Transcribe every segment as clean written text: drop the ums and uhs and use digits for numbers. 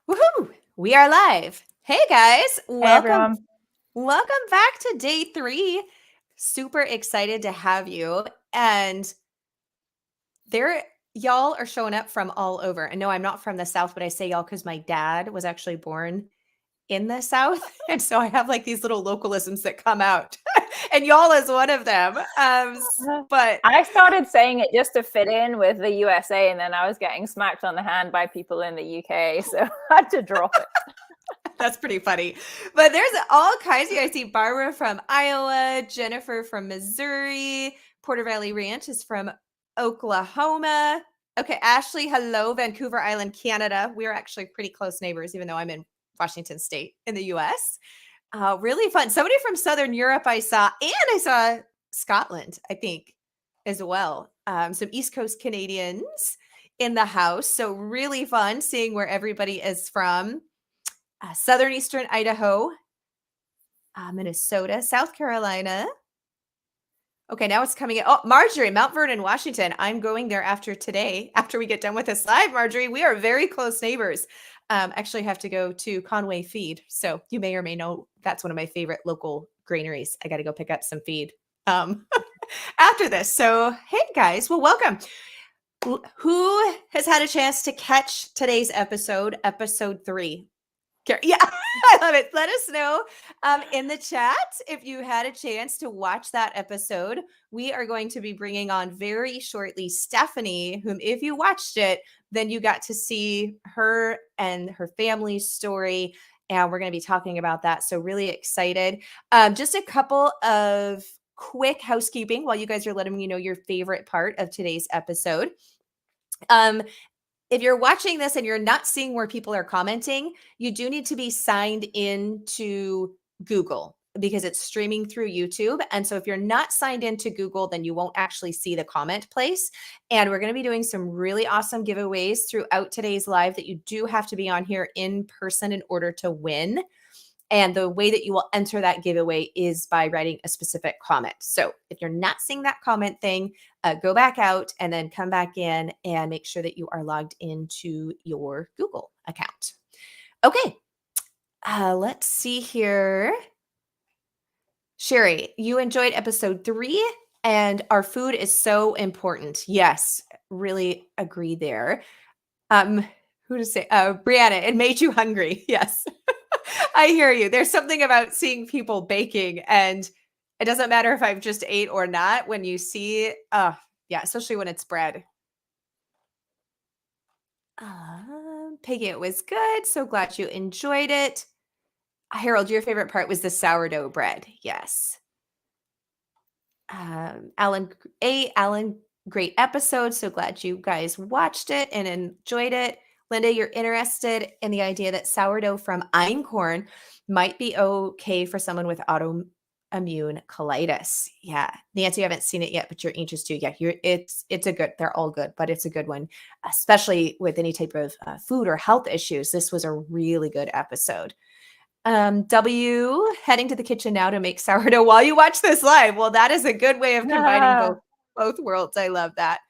Woohoo! We are live. Hey guys, Hey welcome. everyone. Welcome back to day 3. Super excited to have you. And there, y'all are showing up from all over. And no, I'm not from the South, but I say y'all because my dad was actually born in the South. And so I have like these little localisms that come out. And y'all is one of them. But I started saying it just to fit in with the USA, and then I was getting smacked on the hand by people in the UK, so I had to drop it. that's pretty funny. But there's all kinds of, I see Barbara from Iowa, Jennifer from Missouri, Porter Valley Ranch is from Oklahoma. Okay, Ashley, hello, Vancouver Island, Canada. We're actually pretty close neighbors, even though I'm in Washington State in the US. Really fun. Somebody from Southern Europe I saw, and I saw Scotland, I think, as well. Some East Coast Canadians in the house. So really fun seeing where everybody is from. Southern Eastern Idaho, Minnesota, South Carolina. Okay, now it's coming in. Oh, Marjorie, Mount Vernon, Washington. I'm going there after today, after we get done with this live, Marjorie. We are very close neighbors. Actually have to go to Conway Feed. So you may or may know that's one of my favorite local granaries. I got to go pick up some feed after this. So, hey guys, well, welcome. Who has had a chance to catch today's episode 3? Yeah, I love it. Let us know in the chat if you had a chance to watch that episode. We are going to be bringing on very shortly Stephanie, whom, if you watched it, then you got to see her and her family's story. And we're going to be talking about that. So, really excited. Just a couple of quick housekeeping while you guys are letting me know your favorite part of today's episode. If you're watching this and you're not seeing where people are commenting, you do need to be signed into Google because it's streaming through YouTube. And so if you're not signed into Google, then you won't actually see the comment place. And we're going to be doing some really awesome giveaways throughout today's live that you do have to be on here in person in order to win. And the way that you will enter that giveaway is by writing a specific comment. So if you're not seeing that comment thing, go back out and then come back in and make sure that you are logged into your Google account. Okay, let's see here. Sherry, you enjoyed episode 3 and our food is so important. Yes, really agree there. Who to say? Brianna, it made you hungry. Yes. I hear you. There's something about seeing people baking, and it doesn't matter if I've just ate or not. When you see, yeah, especially when it's bread. Peggy, it was good. So glad you enjoyed it. Harold, your favorite part was the sourdough bread. Yes. Alan, great episode. So glad you guys watched it and enjoyed it. Linda, you're interested in the idea that sourdough from einkorn might be okay for someone with autoimmune colitis. Yeah. Nancy, you haven't seen it yet, but you're interested. Yeah, it's a good, they're all good, but it's a good one, especially with any type of food or health issues. This was a really good episode. W, heading to the kitchen now to make sourdough while you watch this live. Well, that is a good way of combining both worlds. I love that.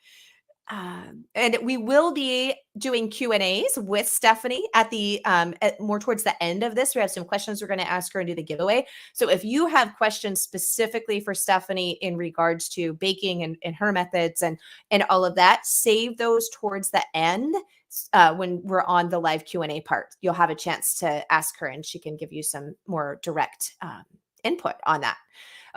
And we will be doing Q&As with Stephanie at the more towards the end of this. We have some questions we're going to ask her and do the giveaway. So if you have questions specifically for Stephanie in regards to baking and her methods and all of that, save those towards the end. When we're on the live Q&A part, you'll have a chance to ask her and she can give you some more direct input on that.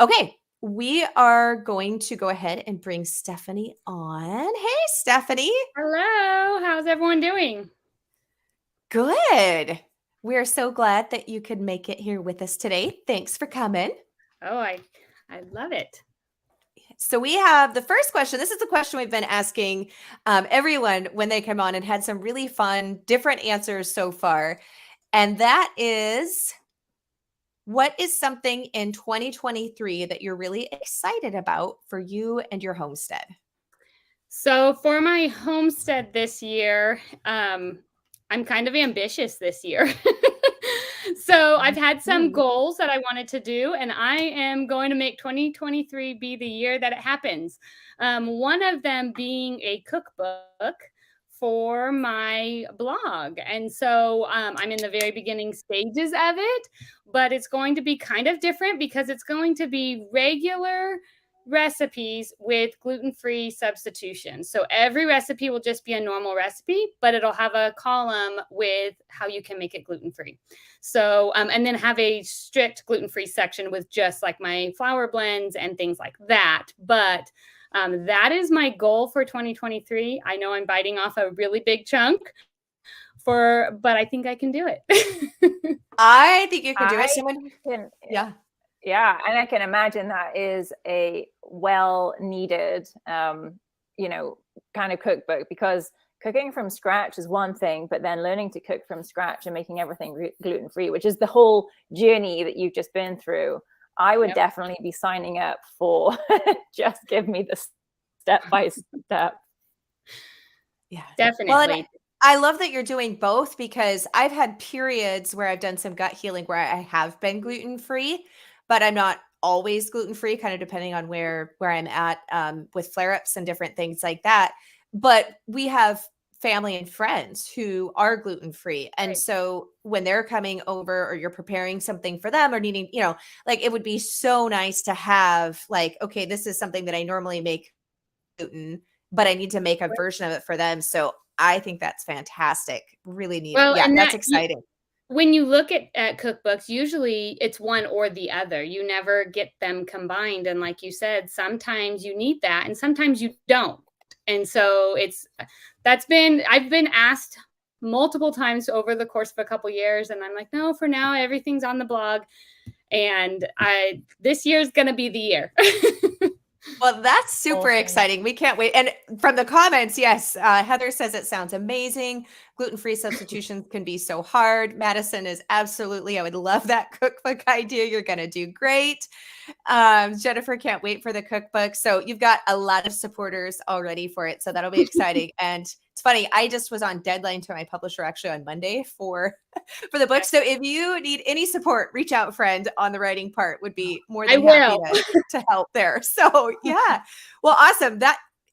Okay, we are going to go ahead and bring Stephanie on. Hey, Stephanie. Hello. How's everyone doing? Good. We're so glad that you could make it here with us today. Thanks for coming. Oh, I love it. So we have the first question. This is the question we've been asking everyone when they come on and had some really fun, different answers so far. And that is, what is something in 2023 that you're really excited about for you and your homestead? So for my homestead this year, I'm kind of ambitious this year. So I've had some goals that I wanted to do, and I am going to make 2023 be the year that it happens. One of them being a cookbook for my blog. And so I'm in the very beginning stages of it, but it's going to be kind of different because it's going to be regular recipes with gluten-free substitutions. So every recipe will just be a normal recipe, but it'll have a column with how you can make it gluten-free. So, and then have a strict gluten-free section with just like my flour blends and things like that. But that is my goal for 2023. I know I'm biting off a really big chunk but I think I can do it. I think you can do it. Yeah. Yeah, and I can imagine that is a well-needed, kind of cookbook, because cooking from scratch is one thing, but then learning to cook from scratch and making everything gluten-free, which is the whole journey that you've just been through, I would definitely be signing up for. Just give me the step-by-step. Yeah, definitely. Well, I love that you're doing both, because I've had periods where I've done some gut healing where I have been gluten-free, but I'm not always gluten-free, kind of depending on where I'm at with flare-ups and different things like that. But we have family and friends who are gluten-free. And so when they're coming over or you're preparing something for them or needing, like, it would be so nice to have like, okay, this is something that I normally make gluten, but I need to make a version of it for them. So I think that's fantastic. Really neat. Well, and that's exciting. When you look at cookbooks, usually it's one or the other. You never get them combined. And like you said, sometimes you need that and sometimes you don't. And so I've been asked multiple times over the course of a couple years, and I'm like, no, for now, everything's on the blog. And this year's going to be the year. Well, that's super exciting. We can't wait. And from the comments, yes, Heather says it sounds amazing. Gluten-free substitutions can be so hard. Madison is absolutely, I would love that cookbook idea. You're going to do great. Jennifer can't wait for the cookbook. So you've got a lot of supporters already for it. So that'll be exciting. And it's funny, I just was on deadline to my publisher actually on Monday for the book. So if you need any support, reach out, friend, on the writing part. Would be more than happy to help there. So yeah. Well, awesome.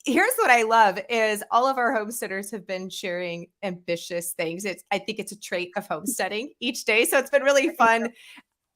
Here's what I love is all of our homesteaders have been sharing ambitious things. I think it's a trait of homesteading each day. So it's been really fun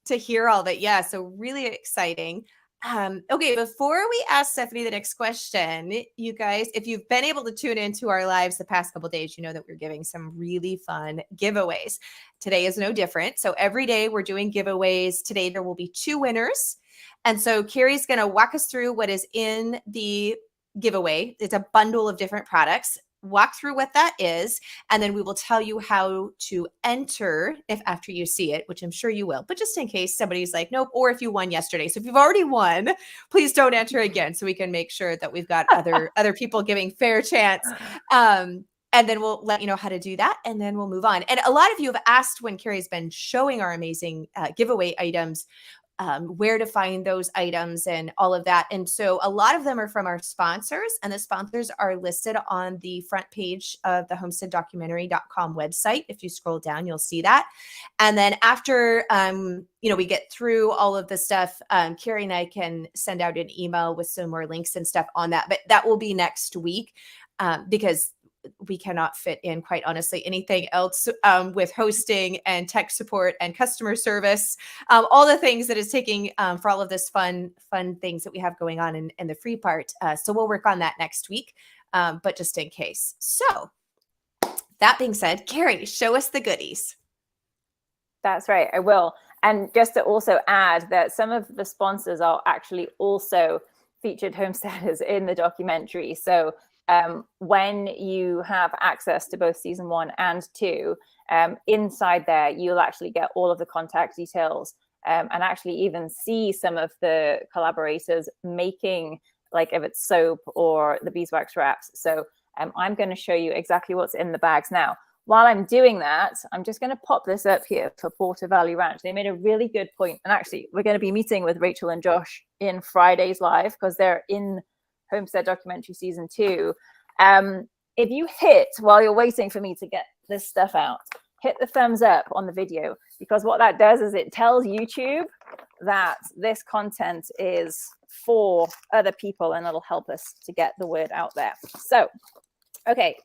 to hear all that. Yeah. So really exciting. Okay. Before we ask Stephanie the next question, you guys, if you've been able to tune into our lives the past couple of days, you know that we're giving some really fun giveaways. Today is no different. So every day we're doing giveaways. Today there will be 2 winners. And so Carrie's going to walk us through what is in the giveaway. It's a bundle of different products. Walk through what that is, and then we will tell you how to enter if after you see it, which I'm sure you will, but just in case somebody's like, nope, or if you won yesterday. So if you've already won, please don't enter again so we can make sure that we've got other people giving fair chance. And then we'll let you know how to do that, and then we'll move on. And a lot of you have asked, when Carrie's been showing our amazing giveaway items, where to find those items and all of that. And so a lot of them are from our sponsors, and the sponsors are listed on the front page of the homesteaddocumentary.com website. If you scroll down, you'll see that. And then after, we get through all of the stuff, Carrie and I can send out an email with some more links and stuff on that, but that will be next week because we cannot fit in, quite honestly, anything else with hosting and tech support and customer service, all the things that is taking for all of this fun things that we have going on in the free part. So we'll work on that next week, but just in case. So that being said, Carrie, show us the goodies. That's right, I will. And just to also add that some of the sponsors are actually also featured homesteaders in the documentary. So when you have access to both season 1 and 2, inside there, you'll actually get all of the contact details and actually even see some of the collaborators making, like if it's soap or the beeswax wraps. So I'm going to show you exactly what's in the bags now. While I'm doing that, I'm just going to pop this up here for Porter Valley Ranch. They made a really good point. And actually, we're going to be meeting with Rachel and Josh in Friday's live because they're in Homestead Documentary Season 2. If you hit, while you're waiting for me to get this stuff out, hit the thumbs up on the video, because what that does is it tells YouTube that this content is for other people and it'll help us to get the word out there. So, okay,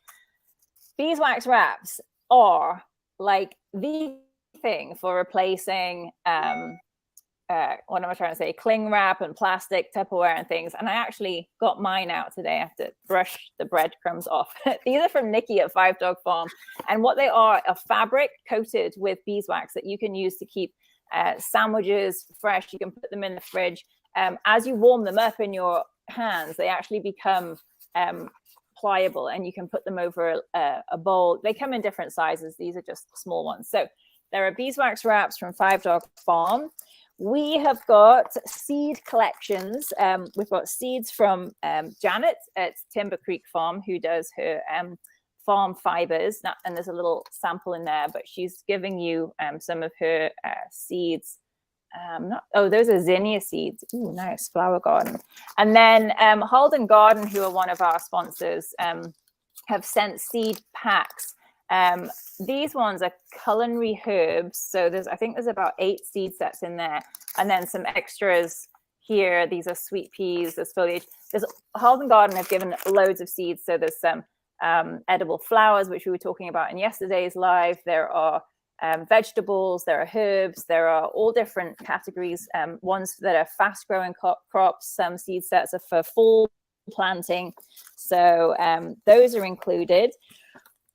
beeswax wraps are like the thing for replacing what am I trying to say? Cling wrap and plastic Tupperware and things. And I actually got mine out today. I have to brush the breadcrumbs off. These are from Nikki at Five Dog Farm. And what they are fabric coated with beeswax that you can use to keep sandwiches fresh. You can put them in the fridge. As you warm them up in your hands, they actually become pliable, and you can put them over a bowl. They come in different sizes. These are just small ones. So there are beeswax wraps from Five Dog Farm. We have got seed collections. We've got seeds from Janet at Timber Creek Farm, who does her farm fibers. And there's a little sample in there, but she's giving you some of her seeds. Those are zinnia seeds. Ooh, nice, flower garden. And then Halden Garden, who are one of our sponsors, have sent seed packs. These ones are culinary herbs. So I think there's about 8 seed sets in there. And then some extras here. These are sweet peas, there's foliage. Halden Garden have given loads of seeds. So there's some edible flowers, which we were talking about in yesterday's live. There are vegetables, there are herbs, there are all different categories. Ones that are fast growing crops, some seed sets are for fall planting. So those are included.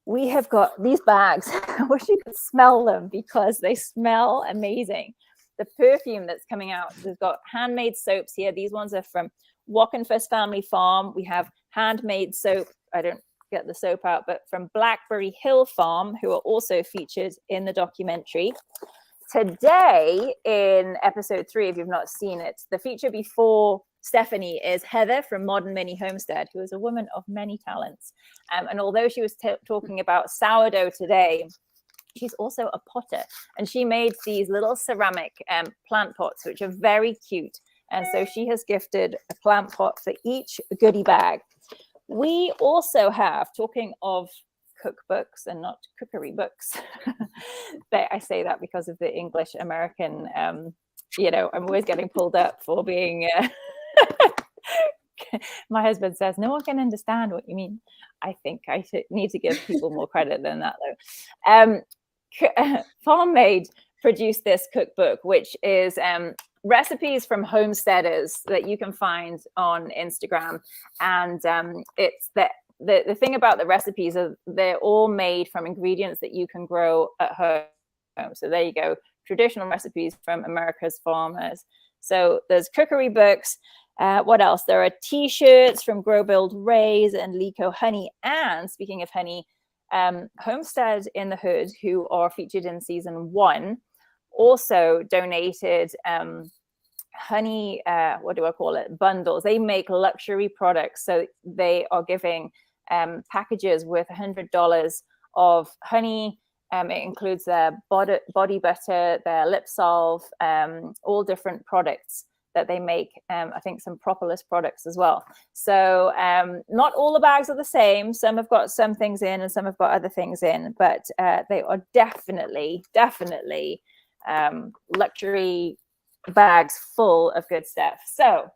We have got these bags. I wish you could smell them because they smell amazing. The perfume that's coming out, we've got handmade soaps here. These ones are from Walkenfuss Family Farm. We have handmade soap. I don't get the soap out, but from Blackberry Hill Farm, who are also featured in the documentary. Today, in episode 3, if you've not seen it, the feature before Stephanie is Heather from Modern Mini Homestead, who is a woman of many talents. And although she was talking about sourdough today, she's also a potter. And she made these little ceramic plant pots, which are very cute. And so she has gifted a plant pot for each goodie bag. We also have, talking of cookbooks and not cookery books, but I say that because of the English American, I'm always getting pulled up for being, my husband says, no one can understand what you mean. I think I need to give people more credit than that though. Farm Made produced this cookbook, which is recipes from homesteaders that you can find on Instagram. And it's the thing about the recipes is they're all made from ingredients that you can grow at home. So there you go, traditional recipes from America's farmers. So there's cookery books. What else? There are t-shirts from Grow Build Raise and Lico Honey. And speaking of honey, Homestead in the Hood, who are featured in season 1, also donated honey, what do I call it? Bundles. They make luxury products. So they are giving packages worth $100 of honey. It includes their body butter, their lip salve, all different products that they make. I think some propolis products as well. So not all the bags are the same. Some have got some things in and some have got other things in, but they are definitely luxury bags full of good stuff. So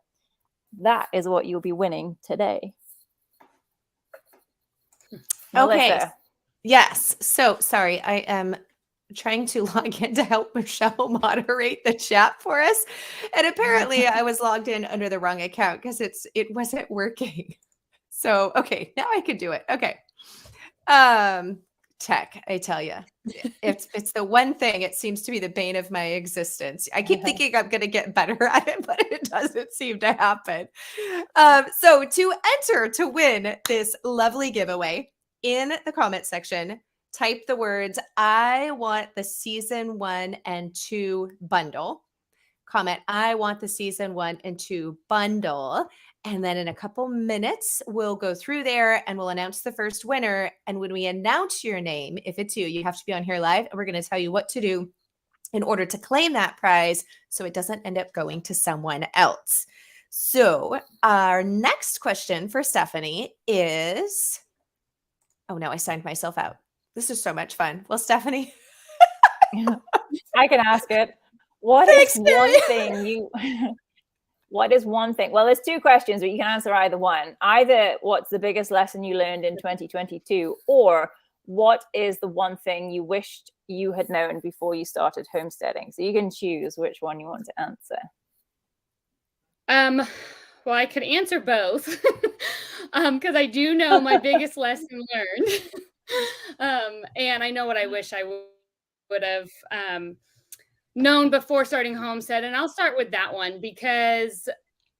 that is what you'll be winning today. Okay. Melissa. Yes. So sorry, I am trying to log in to help Michelle moderate the chat for us. And apparently I was logged in under the wrong account because it wasn't working. So, okay, now I can do it. Okay. Tech, I tell you, it's the one thing, it seems to be the bane of my existence. I keep thinking I'm going to get better at it, but it doesn't seem to happen. So to enter to win this lovely giveaway, in the comment section, type the words, I want the season 1 and 2 bundle. Comment, I want the season 1 and 2 bundle. And then in a couple minutes, we'll go through there and we'll announce the first winner. And when we announce your name, if it's you have to be on here live, and we're going to tell you what to do in order to claim that prize so it doesn't end up going to someone else. So our next question for Stephanie is, oh no, I signed myself out. This is so much fun. Well, Stephanie. I can ask it. What is one thing? Well, there's 2 questions, but you can answer either one. Either what's the biggest lesson you learned in 2022, or what is the one thing you wished you had known before you started homesteading? So you can choose which one you want to answer. Well, I could answer both because I do know my biggest lesson learned. And I know what I wish I would have known before starting Homestead. And I'll start with that one because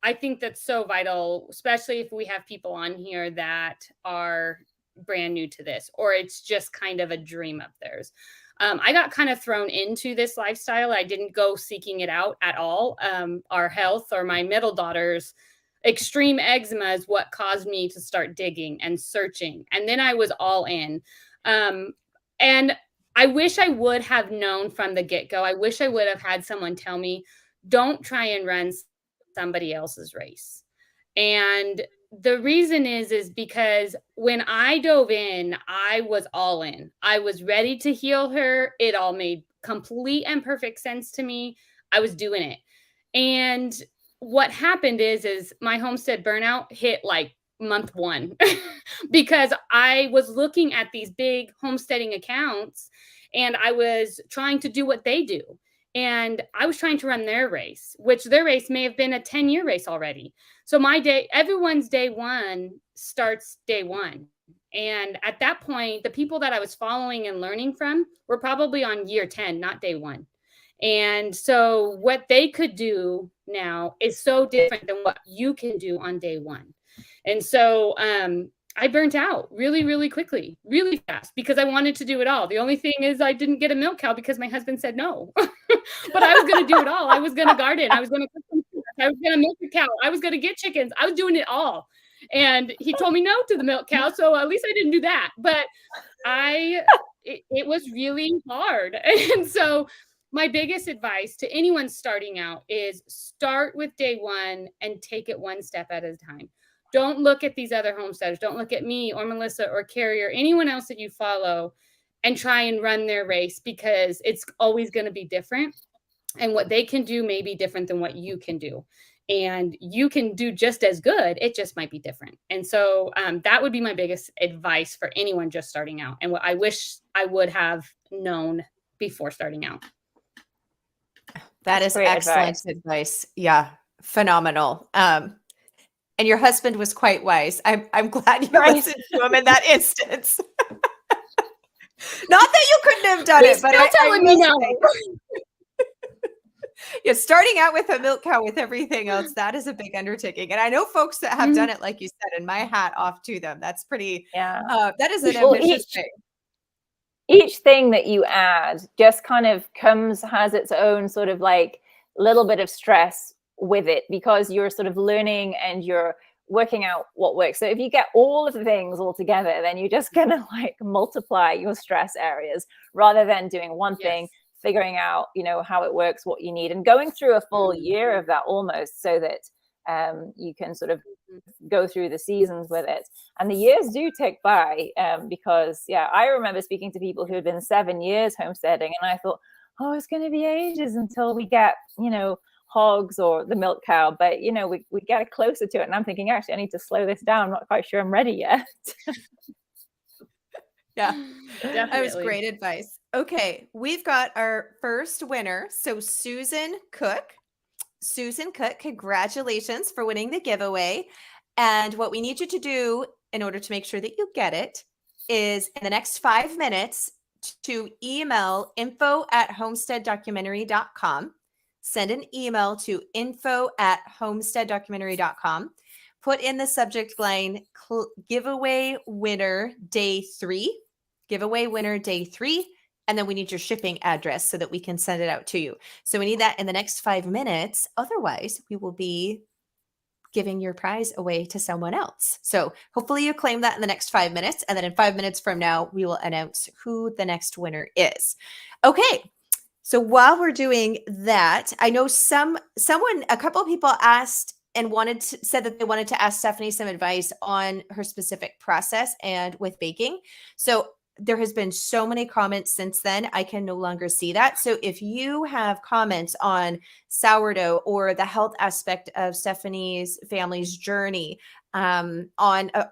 I think that's so vital, especially if we have people on here that are brand new to this, or it's just kind of a dream of theirs. I got kind of thrown into this lifestyle. I didn't go seeking it out at all. Our health, or my middle daughter's extreme eczema, is what caused me to start digging and searching. And then I was all in. And I wish I would have known from the get-go. I wish I would have had someone tell me, don't try and run somebody else's race. And the reason is because when I dove in, I was all in. I was ready to heal her. It all made complete and perfect sense to me. I was doing it. And what happened is my homestead burnout hit like month 1 because I was looking at these big homesteading accounts and I was trying to do what they do. And I was trying to run their race, which their race may have been a 10-year race already. So everyone's day 1 starts day 1. And at that point, the people that I was following and learning from were probably on year 10, not day 1. And so what they could do now is so different than what you can do on day 1. And so I burnt out really, really quickly, really fast, because I wanted to do it all. The only thing is I didn't get a milk cow because my husband said no. But I was going to do it all. I was going to garden. I was going to cook some food. I was going to milk a cow. I was going to get chickens. I was doing it all. And he told me no to the milk cow. So at least I didn't do that. But it was really hard. And so my biggest advice to anyone starting out is start with day 1 and take it one step at a time. Don't look at these other homesteaders. Don't look at me or Melissa or Carrie or anyone else that you follow and try and run their race, because it's always going to be different. And what they can do may be different than what you can do. And you can do just as good. It just might be different. And so that would be my biggest advice for anyone just starting out, and what I wish I would have known before starting out. That is excellent advice. Yeah, phenomenal. And your husband was quite wise. I'm glad you listened to him in that instance. Not that you couldn't have done it, but telling me no. Yeah, starting out with a milk cow with everything else, that is a big undertaking. And I know folks that have done it, like you said, and my hat off to them. That's pretty, that is an ambitious thing. Each thing that you add just kind of has its own sort of like little bit of stress with it, because you're sort of learning and you're working out what works. So if you get all of the things all together, then you're just going to like multiply your stress areas rather than doing one thing, figuring out, how it works, what you need, and going through a full year of that almost, so that you can sort of go through the seasons with it. And the years do tick by because, I remember speaking to people who had been 7 years homesteading, and I thought, it's going to be ages until we get, hogs or the milk cow. But, we get closer to it. And I'm thinking, actually, I need to slow this down. I'm not quite sure I'm ready yet. Yeah, that was great advice. Okay, we've got our first winner. So Susan Cook, congratulations for winning the giveaway. And what we need you to do in order to make sure that you get it is in the next 5 minutes to email info@homesteaddocumentary.com. Send an email to info@homesteaddocumentary.com. Put in the subject line giveaway winner day 3. Giveaway winner day 3. And then we need your shipping address so that we can send it out to you. So we need that in the next 5 minutes. Otherwise, we will be giving your prize away to someone else. So hopefully you claim that in the next 5 minutes. And then in 5 minutes from now, we will announce who the next winner is. Okay. So while we're doing that, I know a couple of people asked and said that they wanted to ask Stephanie some advice on her specific process and with baking. So there has been so many comments since then. I can no longer see that. So if you have comments on sourdough or the health aspect of Stephanie's family's journey, on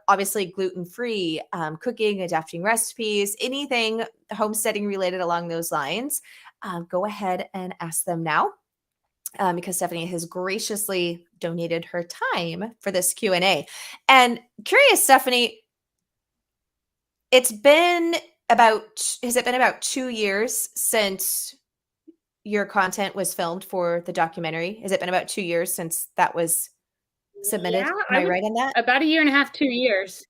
obviously gluten-free, cooking, adapting recipes, anything homesteading related along those lines, go ahead and ask them now. Because Stephanie has graciously donated her time for this Q&A. And curious, Stephanie, has it been about 2 years since your content was filmed for the documentary? Has it been about 2 years since that was submitted? Yeah, Am I right in that? about a year and a half, 2 years.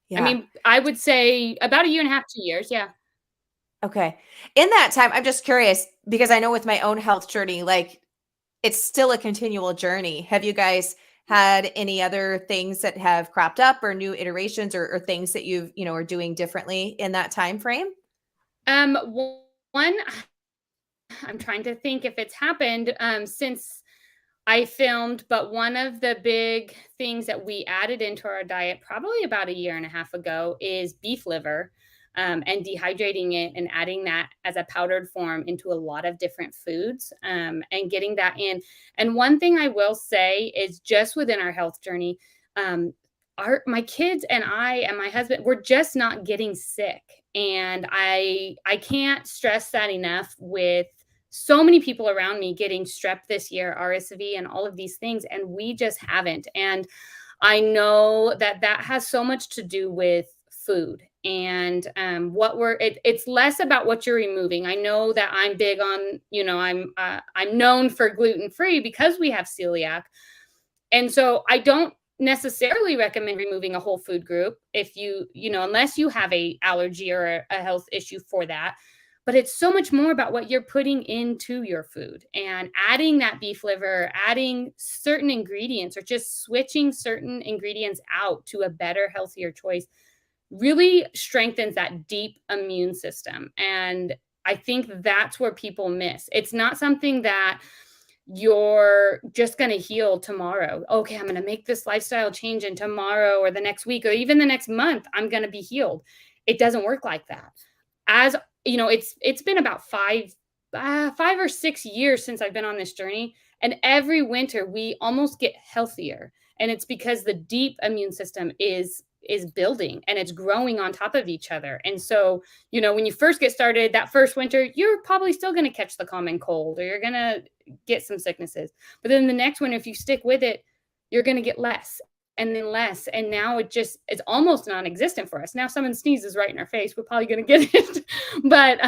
Yeah. I mean, I would say about a year and a half, 2 years. Yeah. Okay. In that time, I'm just curious because I know with my own health journey, like it's still a continual journey. Have you guys had any other things that have cropped up or new iterations or things that you've, are doing differently in that time frame? One, I'm trying to think if it's happened since I filmed, but one of the big things that we added into our diet probably about a year and a half ago is beef liver. And dehydrating it and adding that as a powdered form into a lot of different foods, and getting that in. And one thing I will say is just within our health journey, my kids and I and my husband, we're just not getting sick. And I can't stress that enough with so many people around me getting strep this year, RSV, and all of these things, and we just haven't. And I know that has so much to do with food and it's less about what you're removing. I know that I'm big on, I'm known for gluten-free because we have celiac. And so I don't necessarily recommend removing a whole food group if unless you have a allergy or a health issue for that. But it's so much more about what you're putting into your food and adding that beef liver, adding certain ingredients, or just switching certain ingredients out to a better, healthier choice really strengthens that deep immune system. And I think that's where people miss. It's not something that you're just going to heal tomorrow. Okay, I'm going to make this lifestyle change and tomorrow or the next week or even the next month, I'm going to be healed. It doesn't work like that. As you know, it's been about 5 or 6 years since I've been on this journey. And every winter we almost get healthier. And it's because the deep immune system is building and it's growing on top of each other. And so, when you first get started that first winter, you're probably still going to catch the common cold or you're going to get some sicknesses. But then the next winter, if you stick with it, you're going to get less and then less. And now it's almost non-existent for us. Now someone sneezes right in our face, we're probably going to get it. But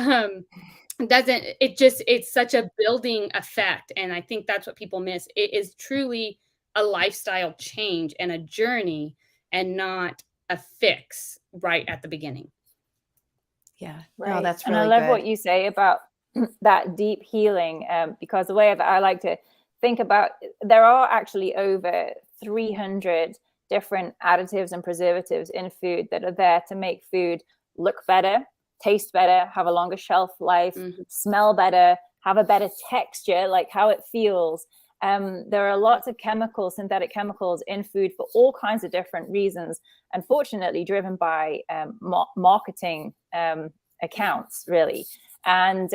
it's such a building effect. And I think that's what people miss. It is truly a lifestyle change and a journey and not a fix right at the beginning. Yeah, right. That's really good. And I love good. what you say about that deep healing, because the way that I like to think about, there are actually over 300 different additives and preservatives in food that are there to make food look better, taste better, have a longer shelf life, smell better, have a better texture, like how it feels. There are lots of chemicals, synthetic chemicals in food for all kinds of different reasons, unfortunately driven by marketing accounts, really. And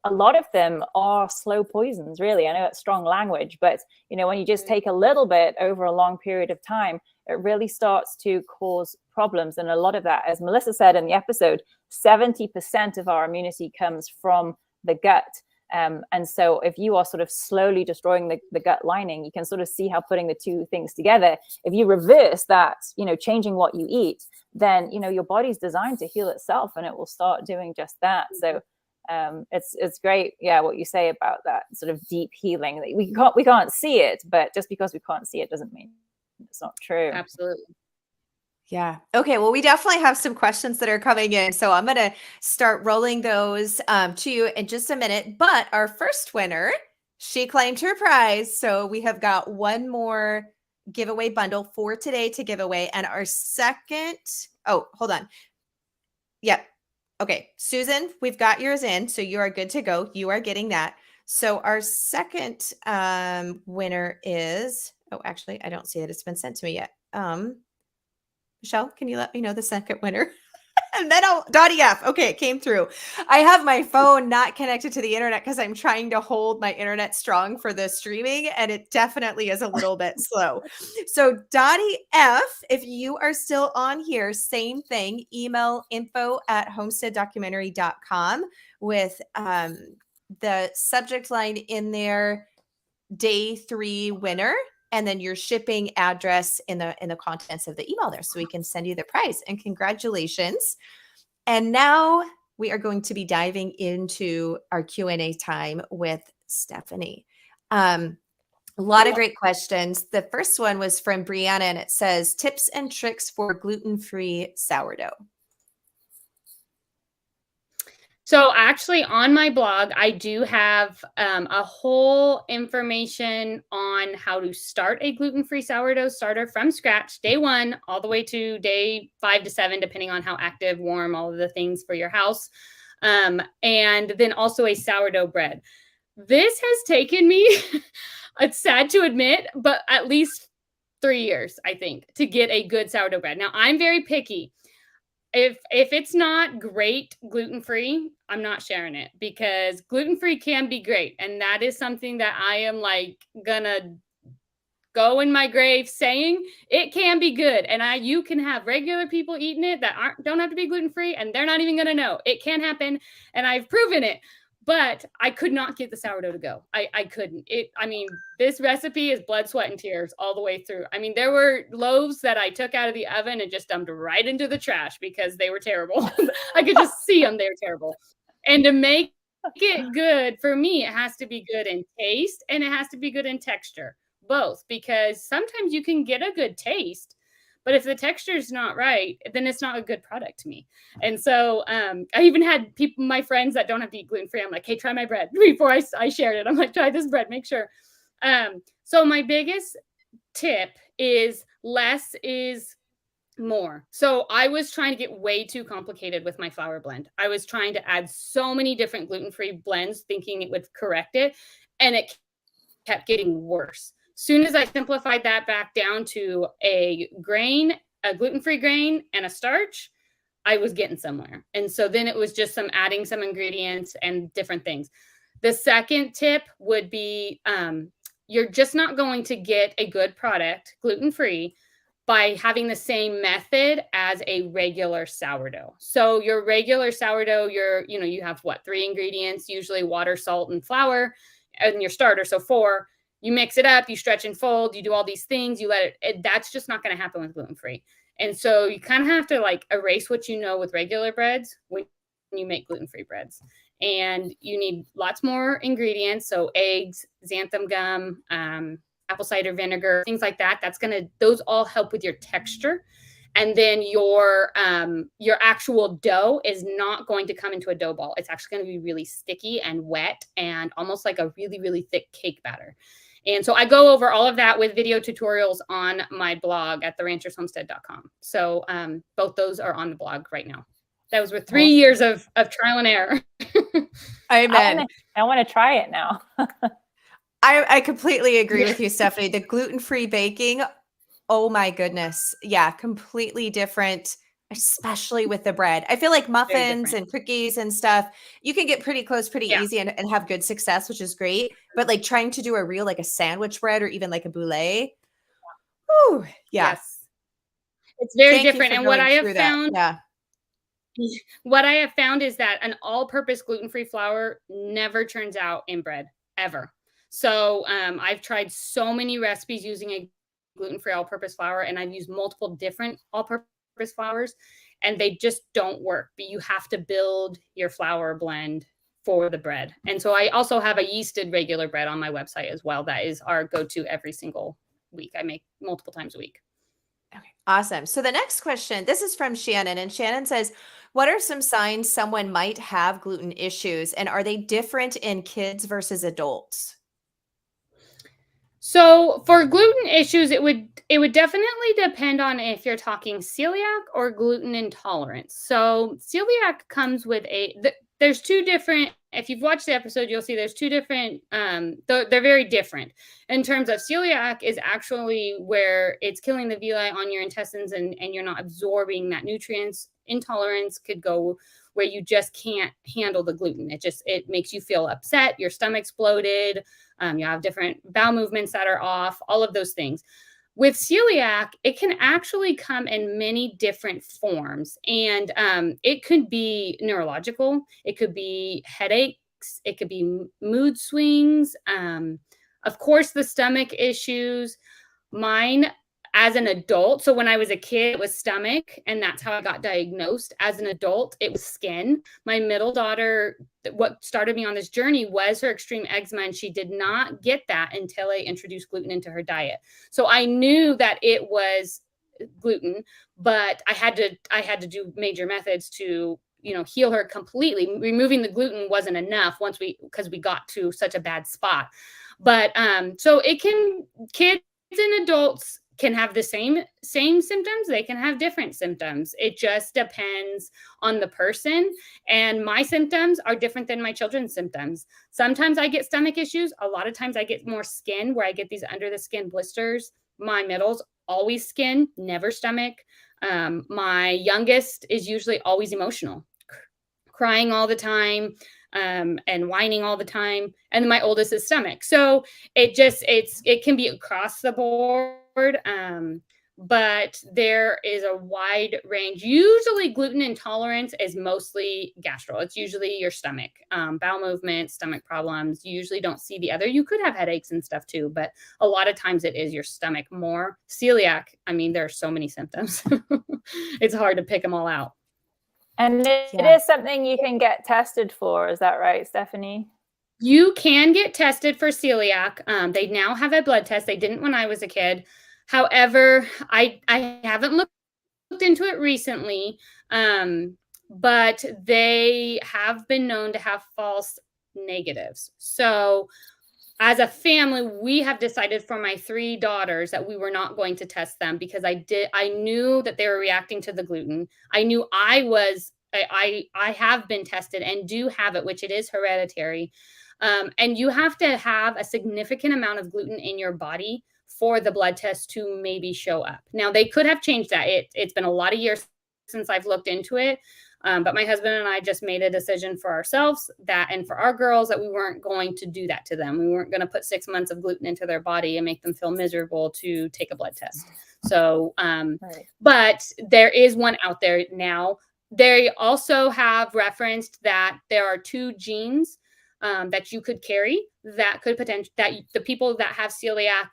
a lot of them are slow poisons, really. I know it's strong language, but when you just take a little bit over a long period of time, it really starts to cause problems. And a lot of that, as Melissa said in the episode, 70% of our immunity comes from the gut. And so if you are sort of slowly destroying the gut lining, you can sort of see how putting the two things together, if you reverse that, changing what you eat, then, your body's designed to heal itself and it will start doing just that. So it's great. Yeah. What you say about that sort of deep healing, we can't see it, but just because we can't see it doesn't mean it's not true. Absolutely. Yeah. Okay. Well, we definitely have some questions that are coming in. So I'm going to start rolling those to you in just a minute. But our first winner, she claimed her prize. So we have got one more giveaway bundle for today to give away. And our second, hold on. Yep. Okay. Susan, we've got yours in. So you are good to go. You are getting that. So our second winner is, actually, I don't see that it's been sent to me yet. Michelle, can you let me know the second winner? And then .ef. Okay, it came through. I have my phone not connected to the internet because I'm trying to hold my internet strong for the streaming, and it definitely is a little bit slow. So .ef, if you are still on here, same thing. Email info@homesteaddocumentary.com with the subject line in there, day 3 winner, and then your shipping address in the contents of the email there, so we can send you the prize. And congratulations. And now we are going to be diving into our Q&A time with Stephanie. A lot of great questions. The first one was from Brianna, and it says, tips and tricks for gluten-free sourdough. So actually on my blog, I do have a whole information on how to start a gluten-free sourdough starter from scratch, day 1, all the way to day 5 to 7, depending on how active, warm, all of the things for your house. And then also a sourdough bread. This has taken me, it's sad to admit, but at least 3 years, I think, to get a good sourdough bread. Now, I'm very picky. If it's not great gluten-free, I'm not sharing it, because gluten-free can be great. And that is something that I am like gonna go in my grave saying it can be good. And you can have regular people eating it that don't have to be gluten-free, and they're not even gonna know. It can happen, and I've proven it. But I could not get the sourdough to go. I couldn't. I mean, this recipe is blood, sweat, and tears all the way through. I mean, there were loaves that I took out of the oven and just dumped right into the trash because they were terrible. I could just see them. They were terrible. And to make it good, for me, it has to be good in taste and it has to be good in texture, both, because sometimes you can get a good taste, but if the texture is not right, then it's not a good product to me. And so I even had people, my friends that don't have to eat gluten-free, I'm like, hey, try my bread before I shared it. I'm like, try this bread, make sure. So my biggest tip is less is more. So I was trying to get way too complicated with my flour blend. I was trying to add so many different gluten-free blends, thinking it would correct it. And it kept getting worse. Soon as I simplified that back down to a grain, a gluten-free grain, and a starch, I was getting somewhere. And so then it was just adding some ingredients and different things. The second tip would be you're just not going to get a good product gluten-free by having the same method as a regular sourdough. So your regular sourdough, you have 3 ingredients, usually water, salt, and flour, and your starter, so 4. You mix it up, you stretch and fold, you do all these things, you let it, that's just not going to happen with gluten-free. And so you kind of have to like erase what you know with regular breads when you make gluten-free breads. And you need lots more ingredients. So eggs, xanthan gum, apple cider vinegar, things like that. Those all help with your texture. And then your actual dough is not going to come into a dough ball. It's actually going to be really sticky and wet and almost like a really, really thick cake batter. And so I go over all of that with video tutorials on my blog at theranchershomestead.com. So both those are on the blog right now. Those were 3 years of trial and error. Amen. I want to try it now. I completely agree with you, Stephanie. The gluten-free baking, oh my goodness. Yeah, completely different, especially with the bread. I feel like muffins and cookies and stuff, you can get pretty close pretty easy and have good success, which is great. But like trying to do a real, like a sandwich bread or even like a boulet. Whew, yes. It's very different. And what I have found, yeah. What I have found is that an all-purpose gluten-free flour never turns out in bread, ever. So I've tried so many recipes using a gluten-free all-purpose flour, and I've used multiple different all-purpose flours, and they just don't work. But you have to build your flour blend for the bread. And so I also have a yeasted regular bread on my website as well. That is our go-to every single week. I make multiple times a week. Okay, awesome. So the next question, this is from Shannon, and Shannon says, what are some signs someone might have gluten issues, and are they different in kids versus adults? So for gluten issues, it would definitely depend on if you're talking celiac or gluten intolerance. So celiac comes with there's 2 different, if you've watched the episode, you'll see there's 2 different, they're very different. In terms of celiac is actually where it's killing the villi on your intestines and you're not absorbing that nutrients. intolerance could go where you just can't handle the gluten. It makes you feel upset, your stomach's bloated, you have different bowel movements that are off, all of those things. With celiac, it can actually come in many different forms, and it could be neurological, it could be headaches, it could be mood swings, of course, the stomach issues. Mine as an adult, so when I was a kid, it was stomach, and that's how I got diagnosed. As an adult, it was skin. My middle daughter, what started me on this journey was her extreme eczema, and she did not get that until I introduced gluten into her diet. So I knew that it was gluten, but I had to do major methods to heal her completely. Removing the gluten wasn't enough because we got to such a bad spot. But so it can, kids and adults can have the same symptoms. They can have different symptoms. It just depends on the person. And my symptoms are different than my children's symptoms. Sometimes I get stomach issues. A lot of times I get more skin, where I get these under the skin blisters. My middle's always skin, never stomach. My youngest is usually always emotional, crying all the time, and whining all the time. And then my oldest is stomach. So it can be across the board. But there is a wide range. Usually gluten intolerance is mostly gastro. It's usually your stomach, bowel movement, stomach problems. You usually don't see the other. You could have headaches and stuff too, but a lot of times it is your stomach more. Celiac, I mean, there are so many symptoms. It's hard to pick them all out. And it is something you can get tested for. Is that right, Stephanie? You can get tested for celiac. They now have a blood test. They didn't when I was a kid. However, I haven't looked into it recently, but they have been known to have false negatives. So as a family, we have decided for my 3 daughters that we were not going to test them, because I knew that they were reacting to the gluten. I knew I have been tested and do have it, which it is hereditary. And you have to have a significant amount of gluten in your body for the blood test to maybe show up. Now, they could have changed that. It's been a lot of years since I've looked into it. But my husband and I just made a decision for ourselves and for our girls, that we weren't going to do that to them. We weren't going to put 6 months of gluten into their body and make them feel miserable to take a blood test. So, right. But there is one out there now. They also have referenced that there are 2 genes that you could carry that could that the people that have celiac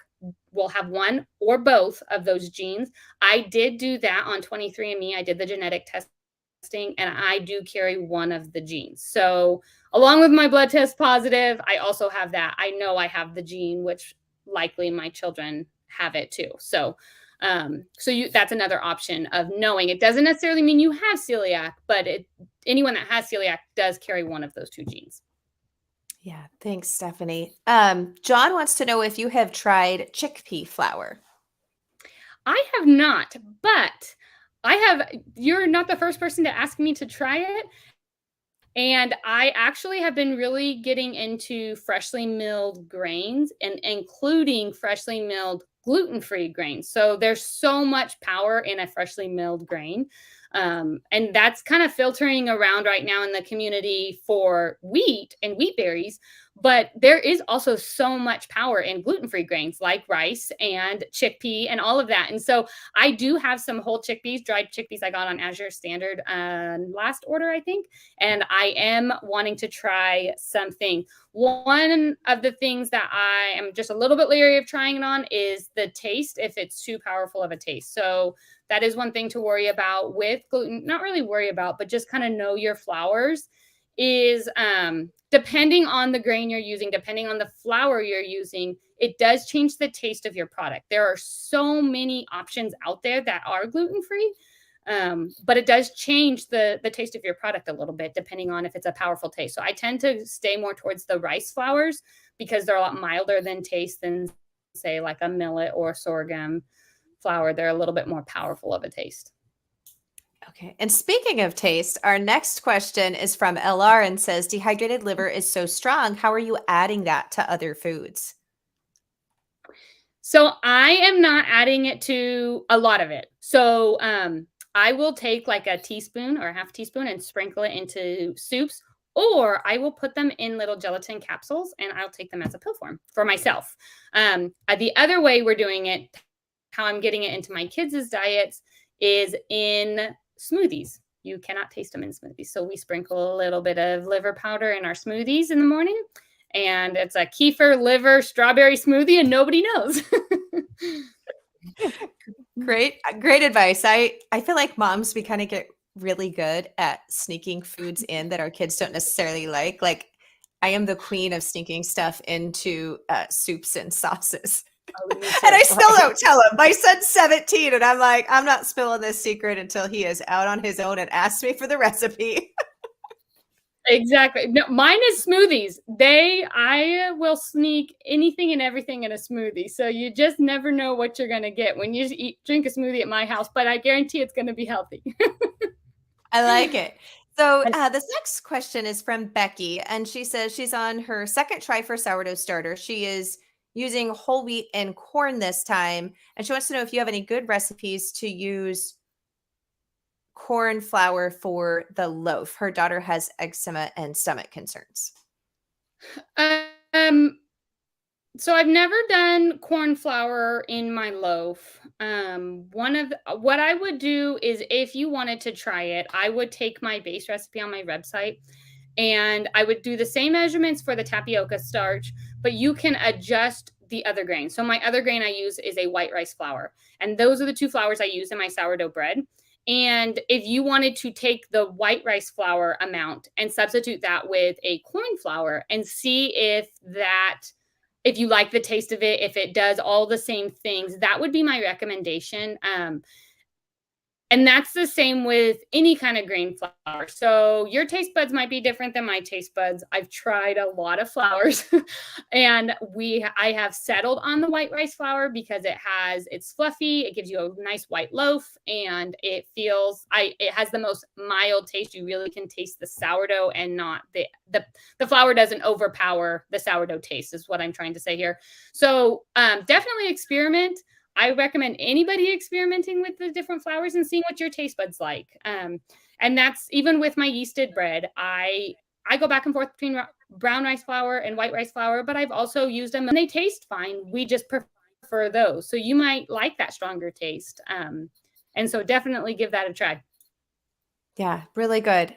will have one or both of those genes. I did do that on 23andMe. I did the genetic testing, and I do carry one of the genes. So along with my blood test positive, I also have that. I know I have the gene, which likely my children have it too. So that's another option of knowing. It doesn't necessarily mean you have celiac, but anyone that has celiac does carry one of those 2 genes. Yeah, thanks, Stephanie. John wants to know if you have tried chickpea flour. I have not, but you're not the first person to ask me to try it. And I actually have been really getting into freshly milled grains, and including freshly milled gluten-free grains. So there's so much power in a freshly milled grain. And that's kind of filtering around right now in the community for wheat and wheat berries. But there is also so much power in gluten-free grains like rice and chickpea and all of that. And so I do have some whole chickpeas, dried chickpeas I got on Azure Standard last order, I think. And I am wanting to try something. One of the things that I am just a little bit leery of trying it on is the taste, if it's too powerful of a taste. So that is one thing to worry about with gluten. Not really worry about, but just kind of know your flours is depending on the grain you're using, depending on the flour you're using, it does change the taste of your product. There are so many options out there that are gluten-free, but it does change the taste of your product a little bit, depending on if it's a powerful taste. So I tend to stay more towards the rice flours because they're a lot milder than taste than, say, like a millet or sorghum flour. They're a little bit more powerful of a taste. Okay. And speaking of taste, our next question is from LR and says, dehydrated liver is so strong. How are you adding that to other foods? So I am not adding it to a lot of it. So I will take like a teaspoon or a half teaspoon and sprinkle it into soups, or I will put them in little gelatin capsules and I'll take them as a pill form for myself. The other way we're doing it, how I'm getting it into my kids' diets, is in smoothies. You cannot taste them in smoothies. So we sprinkle a little bit of liver powder in our smoothies in the morning, and it's a kefir liver strawberry smoothie and nobody knows. Great advice. I feel like moms, we kind of get really good at sneaking foods in that our kids don't necessarily like. Like I am the queen of sneaking stuff into soups and sauces. And I still don't tell him. My son's 17 and I'm like, I'm not spilling this secret until he is out on his own and asks me for the recipe. Exactly. No, mine is smoothies. I will sneak anything and everything in a smoothie. So you just never know what you're going to get when you drink a smoothie at my house, but I guarantee it's going to be healthy. I like it. So this next question is from Becky, and she says she's on her second try for sourdough starter. She is using whole wheat and corn this time, and she wants to know if you have any good recipes to use corn flour for the loaf. Her daughter has eczema and stomach concerns. So I've never done corn flour in my loaf. What I would do is, if you wanted to try it, I would take my base recipe on my website and I would do the same measurements for the tapioca starch, but you can adjust the other grain. So my other grain I use is a white rice flour, and those are the two flours I use in my sourdough bread. And if you wanted to take the white rice flour amount and substitute that with a corn flour and see if you like the taste of it, if it does all the same things, that would be my recommendation. And that's the same with any kind of grain flour. So your taste buds might be different than my taste buds. I've tried a lot of flours and I have settled on the white rice flour because it's fluffy. It gives you a nice white loaf and it has the most mild taste. You really can taste the sourdough and not the flour doesn't overpower the sourdough taste, is what I'm trying to say here. So definitely experiment. I recommend anybody experimenting with the different flours and seeing what your taste buds like. And that's even with my yeasted bread. I go back and forth between brown rice flour and white rice flour, but I've also used them and they taste fine. We just prefer those. So you might like that stronger taste. And so definitely give that a try. Yeah, really good.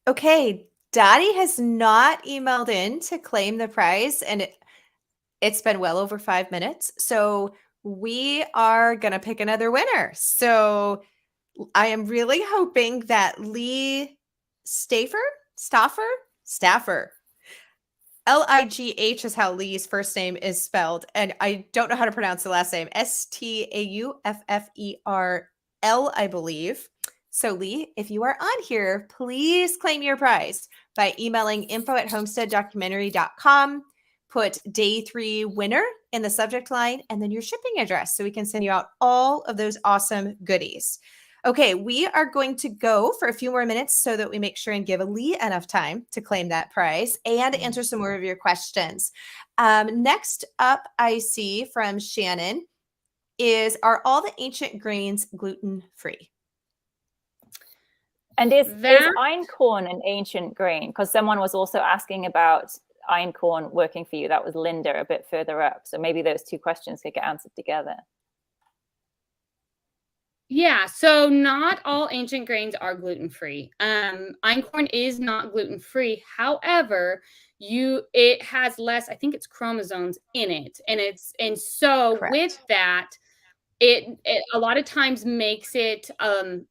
Okay. Dottie has not emailed in to claim the prize, and it's been well over 5 minutes. So we are going to pick another winner. So I am really hoping that Lee Stauffer, Ligh is how Lee's first name is spelled. And I don't know how to pronounce the last name. Staufferl, I believe. So Lee, if you are on here, please claim your prize by emailing info@homesteaddocumentary.com. Put day 3 winner in the subject line and then your shipping address so we can send you out all of those awesome goodies. Okay, we are going to go for a few more minutes so that we make sure and give Lee enough time to claim that prize and answer some more of your questions. Next up, I see from Shannon is, are all the ancient grains gluten-free? And is einkorn an ancient grain? Because someone was also asking about einkorn working for you. That was Linda a bit further up. So maybe those two questions could get answered together. Yeah, so not all ancient grains are gluten-free. Einkorn is not gluten-free. However, it has less, I think it's chromosomes in it. And so correct. With that, it a lot of times makes it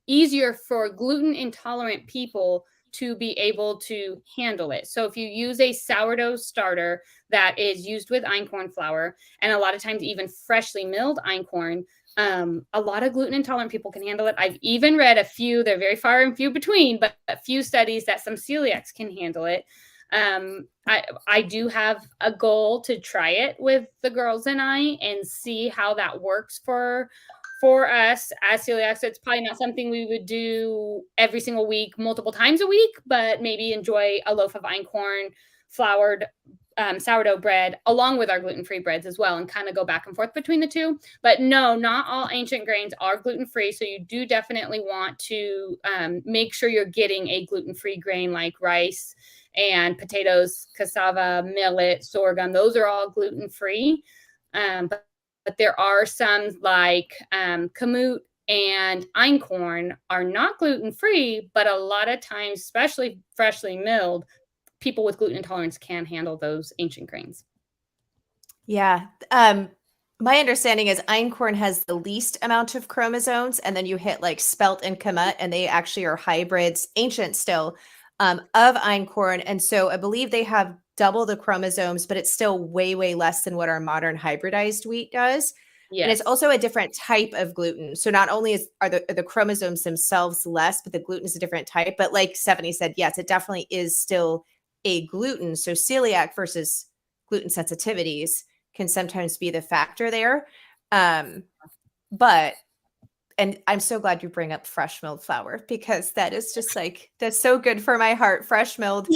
easier for gluten intolerant people to be able to handle it. So if you use a sourdough starter that is used with einkorn flour, and a lot of times even freshly milled einkorn, a lot of gluten intolerant people can handle it. I've even read a few, they're very far and few between, but a few studies that some celiacs can handle it. I do have a goal to try it with the girls and I and see how that works for us as celiacs. It's probably not something we would do every single week, multiple times a week, but maybe enjoy a loaf of einkorn floured sourdough bread along with our gluten-free breads as well, and kind of go back and forth between the two. But no, not all ancient grains are gluten-free. So you do definitely want to make sure you're getting a gluten-free grain like rice and potatoes, cassava, millet, sorghum. Those are all gluten-free. But there are some like kamut and einkorn are not gluten-free, but a lot of times, especially freshly milled, people with gluten intolerance can handle those ancient grains. Yeah. My understanding is einkorn has the least amount of chromosomes, and then you hit like spelt and kamut, and they actually are hybrids, ancient still, of einkorn. And so I believe they have double the chromosomes, but it's still way, way less than what our modern hybridized wheat does. Yes. And it's also a different type of gluten. So not only are the chromosomes themselves less, but the gluten is a different type. But like Stephanie said, yes, it definitely is still a gluten. So celiac versus gluten sensitivities can sometimes be the factor there. But, and I'm so glad you bring up fresh milled flour, because that is just like, that's so good for my heart, fresh milled.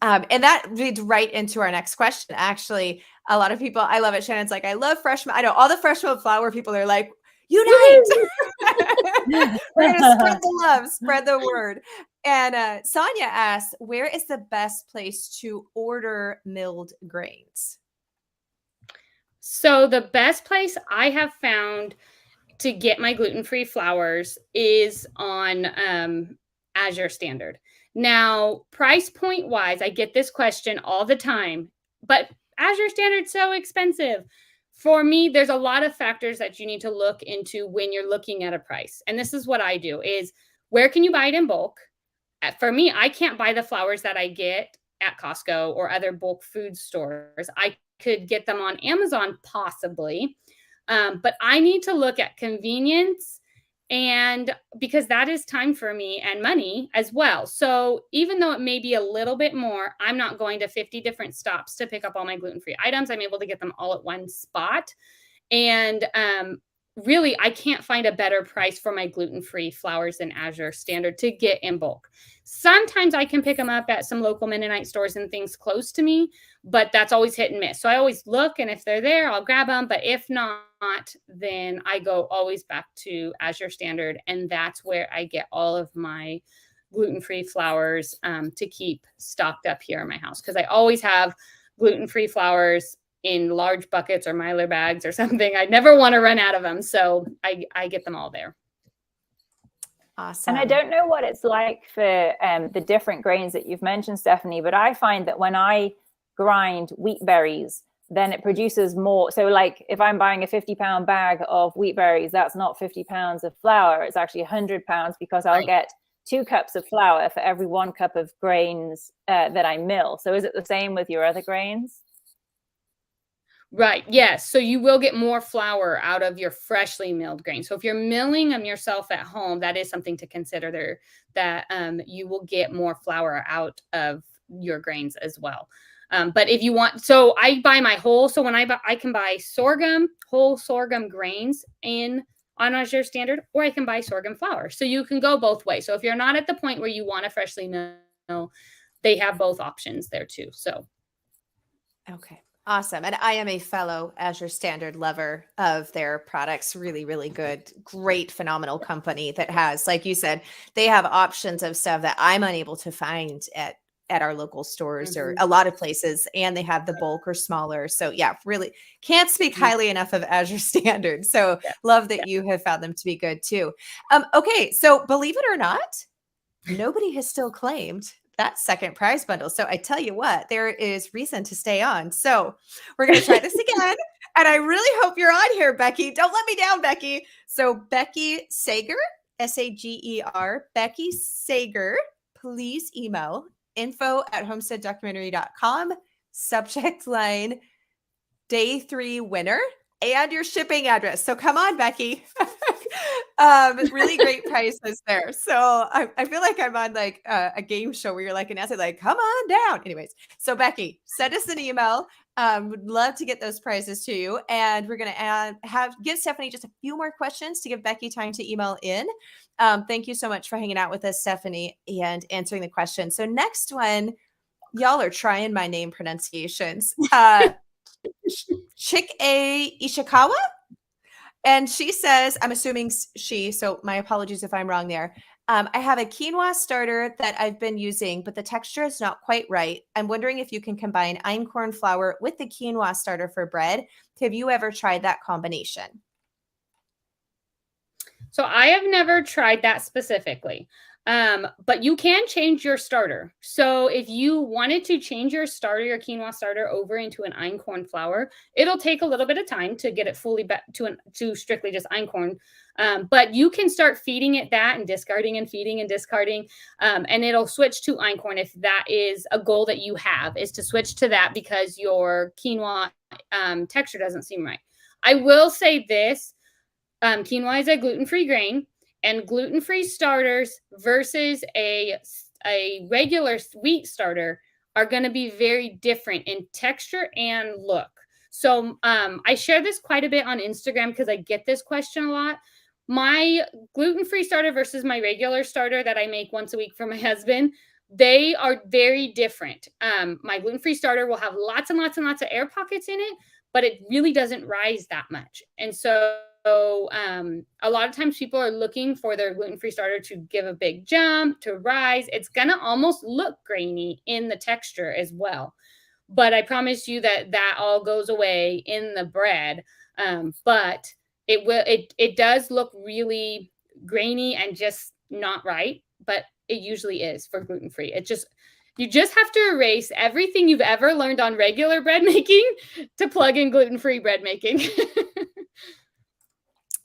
And that leads right into our next question. Actually, a lot of people, I love it. Shannon's like, I love fresh. I know all the fresh milled flour people are like, unite. We're going to spread the love, spread the word. And Sonia asks, where is the best place to order milled grains? So the best place I have found to get my gluten-free flours is on Azure Standard. Now, price point wise, I get this question all the time, but Azure Standard's so expensive. For me, there's a lot of factors that you need to look into when you're looking at a price. And this is what I do is, where can you buy it in bulk? For me, I can't buy the flours that I get at Costco or other bulk food stores. I could get them on Amazon possibly, but I need to look at convenience, and because that is time for me and money as well. So even though it may be a little bit more, I'm not going to 50 different stops to pick up all my gluten-free items. I'm able to get them all at one spot. And really, I can't find a better price for my gluten-free flours than Azure Standard to get in bulk. Sometimes I can pick them up at some local Mennonite stores and things close to me, but that's always hit and miss. So I always look, and if they're there, I'll grab them. But if not, then I go always back to Azure Standard, and that's where I get all of my gluten-free flours to keep stocked up here in my house, because I always have gluten-free flours in large buckets or Mylar bags or something. I never want to run out of them. So I get them all there. Awesome. And I don't know what it's like for the different grains that you've mentioned, Stephanie, but I find that when I grind wheat berries, then it produces more. So like if I'm buying a 50-pound bag of wheat berries, that's not 50 pounds of flour. It's actually 100 pounds, because I'll get 2 cups of flour for every 1 cup of grains that I mill. So is it the same with your other grains? Right. Yes. So you will get more flour out of your freshly milled grains. So if you're milling them yourself at home, that is something to consider there, that you will get more flour out of your grains as well. But if you want, so I buy my whole, so when I can buy sorghum, whole sorghum grains on Azure Standard, or I can buy sorghum flour. So you can go both ways. So if you're not at the point where you want to freshly mill, they have both options there too. So. Okay. Awesome. And I am a fellow Azure Standard lover of their products. Really, really good, great, phenomenal company that has, like you said, they have options of stuff that I'm unable to find at our local stores or a lot of places, and they have the bulk or smaller. So yeah, really can't speak highly enough of Azure Standard. So love that you have found them to be good too. Okay. So believe it or not, nobody has still claimed that second prize bundle. So I tell you what, there is reason to stay on. So we're going to try this again. And I really hope you're on here, Becky. Don't let me down, Becky. So Becky Sager, S-A-G-E-R, Becky Sager, please email info@homesteaddocumentary.com, subject line, day 3 winner, and your shipping address. So come on, Becky. Really great prices there. So I feel like I'm on like a game show where you're like an essay, like, come on down. Anyways, so Becky, send us an email. Would love to get those prizes to you. And we're going to give Stephanie just a few more questions to give Becky time to email in. Thank you so much for hanging out with us, Stephanie, and answering the question. So next one, Y'all are trying my name pronunciations. Chick-A Ishikawa. And she says, I'm assuming she, so my apologies if I'm wrong there. I have a quinoa starter that I've been using, but the texture is not quite right. I'm wondering if you can combine einkorn flour with the quinoa starter for bread. Have you ever tried that combination? So I have never tried that specifically. But you can change your starter. So if you wanted to change your starter, your quinoa starter, over into an einkorn flour, it'll take a little bit of time to get it fully back to strictly just einkorn. But you can start feeding it that and discarding and feeding and discarding, and it'll switch to einkorn if that is a goal that you have, is to switch to that because your quinoa texture doesn't seem right. I will say this, quinoa is a gluten-free grain. And gluten-free starters versus a regular wheat starter are going to be very different in texture and look. So I share this quite a bit on Instagram because I get this question a lot. My gluten-free starter versus my regular starter that I make once a week for my husband, they are very different. My gluten-free starter will have lots and lots and lots of air pockets in it, but it really doesn't rise that much. And so a lot of times people are looking for their gluten-free starter to give a big jump, to rise. It's going to almost look grainy in the texture as well. But I promise you that all goes away in the bread. But it does look really grainy and just not right. But it usually is for gluten-free. You just have to erase everything you've ever learned on regular bread making to plug in gluten-free bread making.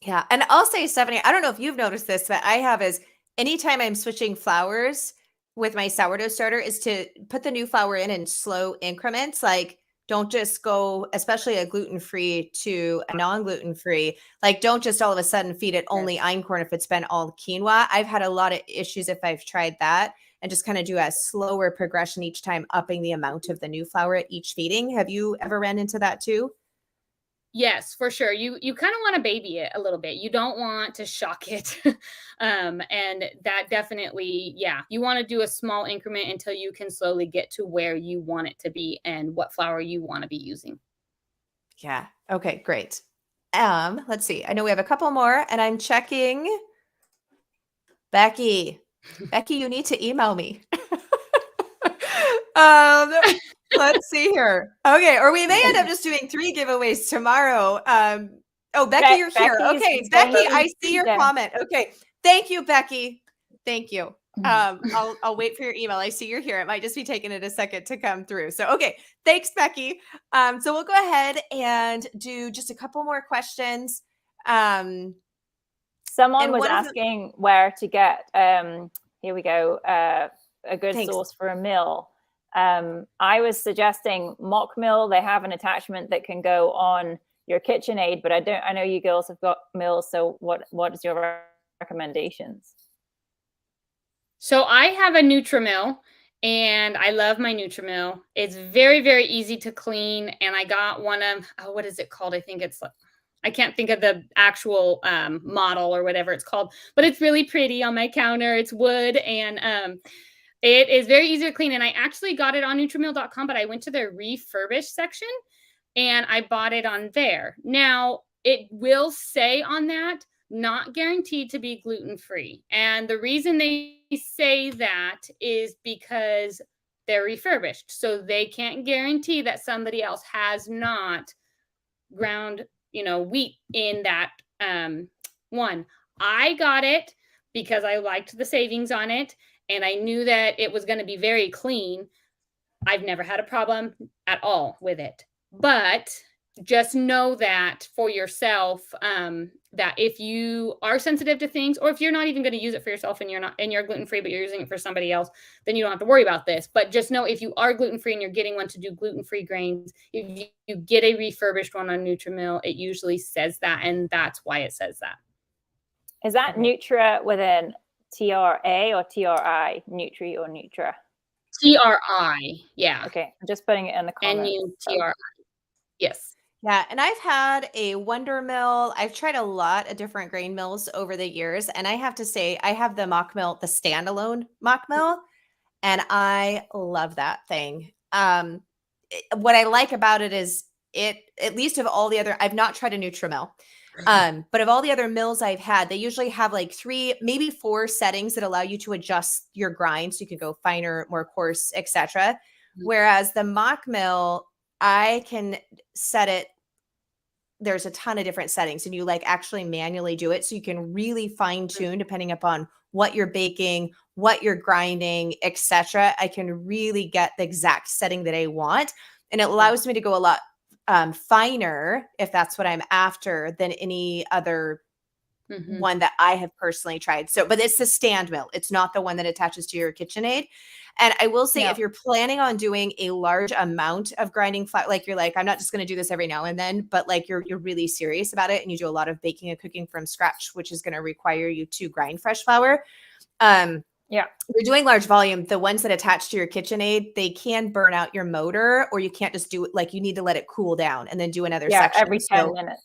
Yeah. And I'll say, Stephanie, I don't know if you've noticed this, but I have is anytime I'm switching flours with my sourdough starter is to put the new flour in slow increments. Like don't just go, especially a gluten-free to a non-gluten-free, like don't just all of a sudden feed it only einkorn if it's been all quinoa. I've had a lot of issues if I've tried that and just kind of do a slower progression each time, upping the amount of the new flour at each feeding. Have you ever ran into that too? Yes, for sure. You kind of want to baby it a little bit. You don't want to shock it. And that definitely, yeah, you want to do a small increment until you can slowly get to where you want it to be and what flour you want to be using. Yeah. Okay, great. Let's see. I know we have a couple more and I'm checking. Becky, you need to email me. Let's see here. Okay, or we may end up just doing 3 giveaways tomorrow. Oh, Becky, you're here. Okay, Becky, I see your comment. Okay, thank you, Becky. Thank you. I'll wait for your email. I see you're here. It might just be taking it a second to come through. So, okay, thanks, Becky. So we'll go ahead and do just a couple more questions. Someone was asking where to get, here we go, a good source for a mill. I was suggesting Mock Mill. They have an attachment that can go on your KitchenAid, but I know you girls have got mills. So what is your recommendations? So I have a Nutrimill and I love my Nutrimill. It's very, very easy to clean. And I got one of, what is it called? I think it's like, I can't think of the actual model or whatever it's called, but it's really pretty on my counter. It's wood and it is very easy to clean. And I actually got it on Nutrimill.com, but I went to their refurbished section and I bought it on there. Now, it will say on that, not guaranteed to be gluten-free. And the reason they say that is because they're refurbished. So they can't guarantee that somebody else has not ground, wheat in that one. I got it because I liked the savings on it. And I knew that it was going to be very clean. I've never had a problem at all with it. But just know that for yourself, that if you are sensitive to things, or if you're not even going to use it for yourself and you're gluten-free, but you're using it for somebody else, then you don't have to worry about this. But just know if you are gluten-free and you're getting one to do gluten-free grains, if you get a refurbished one on Nutrimill, it usually says that. And that's why it says that. Is that Nutra with an TRA or TRI? Nutri or Nutra? TRI, yeah. Okay, I'm just putting it in the comments. NUTRI, yes. Yeah, and I've had a Wonder Mill. I've tried a lot of different grain mills over the years, and I have to say, I have the Mock Mill, the standalone Mock Mill, and I love that thing. What I like about it is at least of all the other, I've not tried a Nutrimill. But of all the other mills I've had, they usually have like 3, maybe 4 settings that allow you to adjust your grind. So you can go finer, more coarse, etc. Whereas the mock mill, I can set it. There's a ton of different settings and you like actually manually do it. So you can really fine tune depending upon what you're baking, what you're grinding, etc. I can really get the exact setting that I want. And it allows me to go a lot finer if that's what I'm after than any other one that I have personally tried. So, but it's the stand mill. It's not the one that attaches to your KitchenAid. And I will say, if you're planning on doing a large amount of grinding flour, like you're like, I'm not just going to do this every now and then, but like you're really serious about it and you do a lot of baking and cooking from scratch, which is going to require you to grind fresh flour. You're doing large volume. The ones that attach to your KitchenAid, they can burn out your motor, or you can't just do it. Like you need to let it cool down and then do another section. Every 10 minutes.